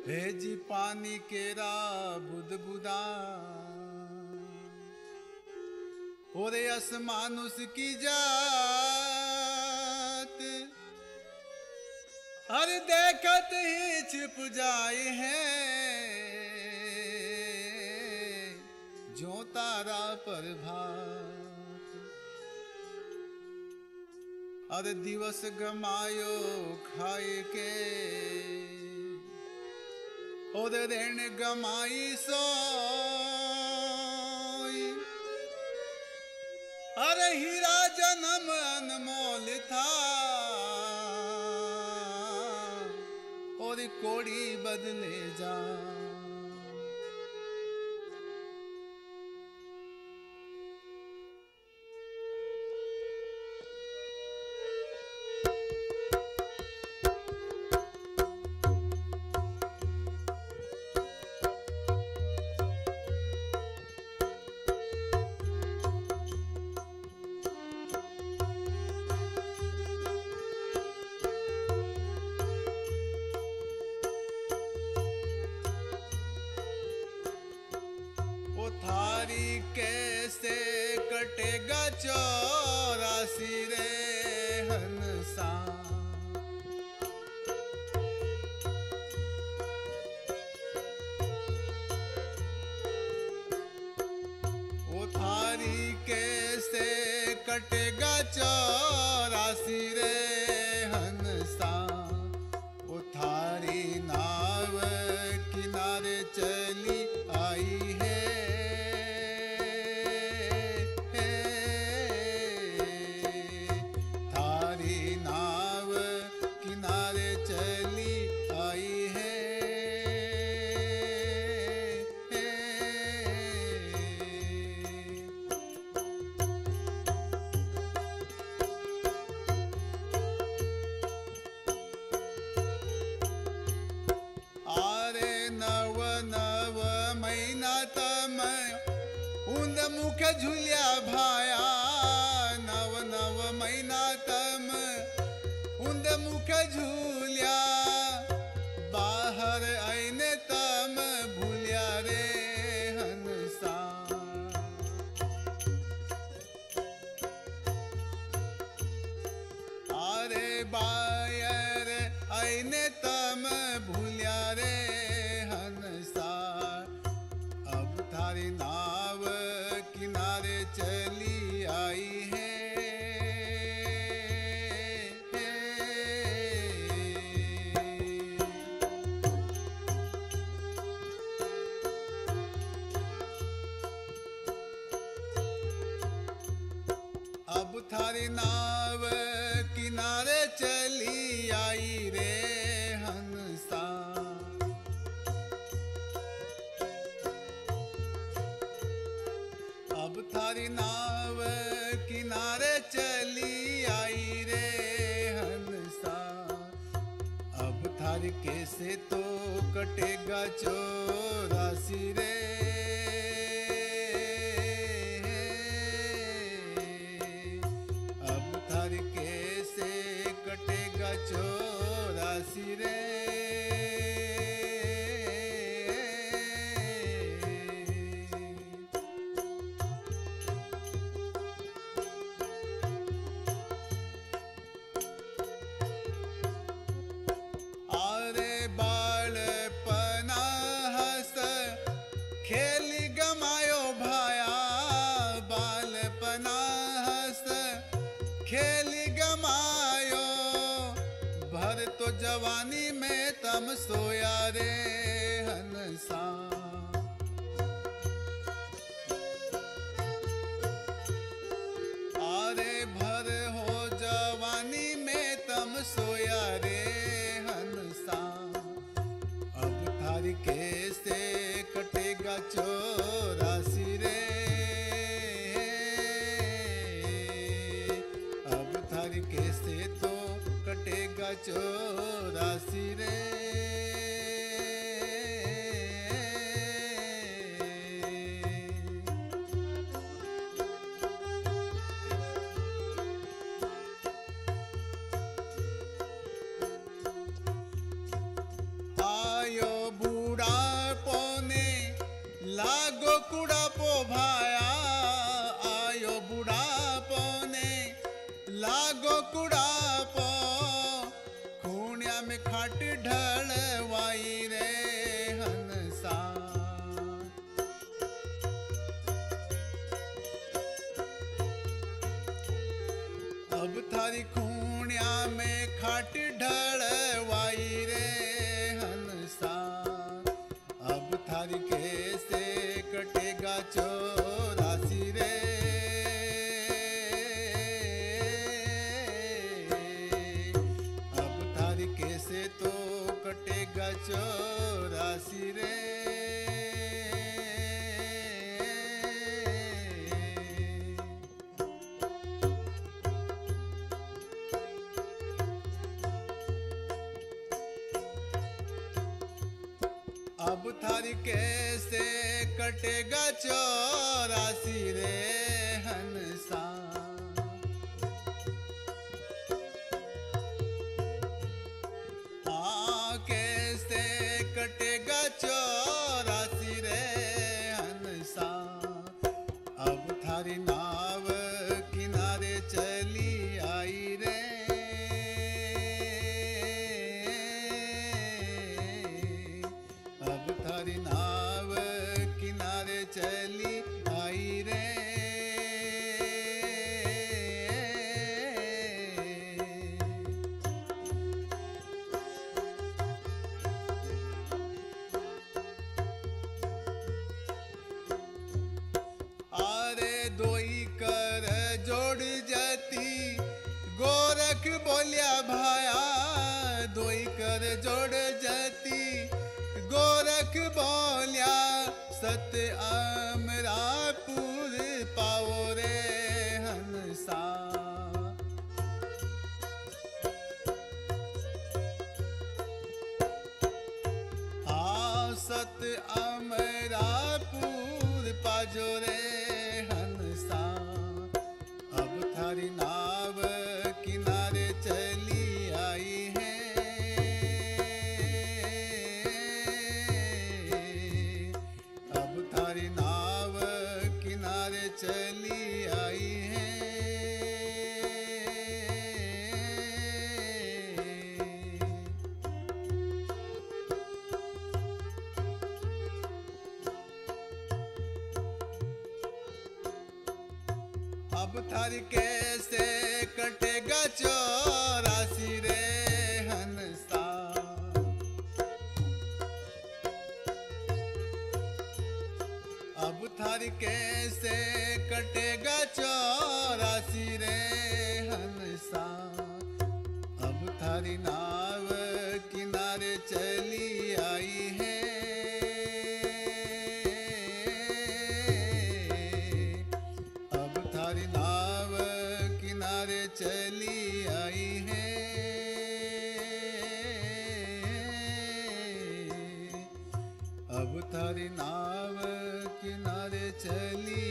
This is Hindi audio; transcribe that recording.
भेजी पानी केरा बुदबुदा और असमानुष की जात हर देखत ही छिप जाए हैं जो तारा पर भात। हर दिवस गमायो खाए के और ऋण गमाई सोई। अरे हीरा जन्म अनमोल था और कोड़ी बदले जा। थारी कैसे कटेगा 84 रे हंसा। वो थारी कैसे कटेगा 84 रे हंसा। वो थारी नाव किनारे चली आई है। मुख झुलिया भाया नव नव महीना तम उन्द मुख झूलिया बाहर आईने तम भूलिया रे हंसा। अरे बाहर आईने तम भूलिया रे हंसा। अब थारी नाव किनारे चली आई है। अब थारी नाव किनारे चली आई रे हंसा। अब थारी नाव किनारे चली आई रे हंसा। अब थारी कैसे तो कटेगा 84 रे। अब थारी कैसे कटेगा 84 रे। खेली गमायो भाया बालपना हंस खेली गमायो भर तो जवानी में तम सोया रे हंसा। अरे भर हो जवानी में तम सोया रे हंसा। अब थारी कैसे कटेगा 84 रे। अब थारी कैसे तो कटेगा 84 रे। कुड़ा पो खूणिया में खाट ढलवाई रे हंसा। अब थारी खूणिया में खाट ढलवाई रे हंसा। अब थारी कैसे कटेगा 84 रे। अब थारी कैसे तो कटेगा 84 रे। अब थारी कैसे कटेगा 84 रे हंसा। कैसे कटेगा 84 रे हंसा। अब थारी नाव किनारे चली आई रे। अब थारी नाव किनारे चली आई रे। आरे दोई कर जोड़ जती गोरख बोलिया भाया। दोई कर जोड़ जती गोरख बोलिया सत्य अमरापुर पाओ रे हंसा। सत्य अमरापुर पाजो रे हंसा। अब थारी नाव किनारे चली आई है। अब थारी नाव किनारे चली आई है। अब थारी कैसे कटेगा 84 रे हंसा। अब थारी कैसे कटेगा 84 रे हंसा। अब थारी नाव किनारे चली आई है। थारी नाव किनारे चली आई है। अब थारी नाव किनारे चली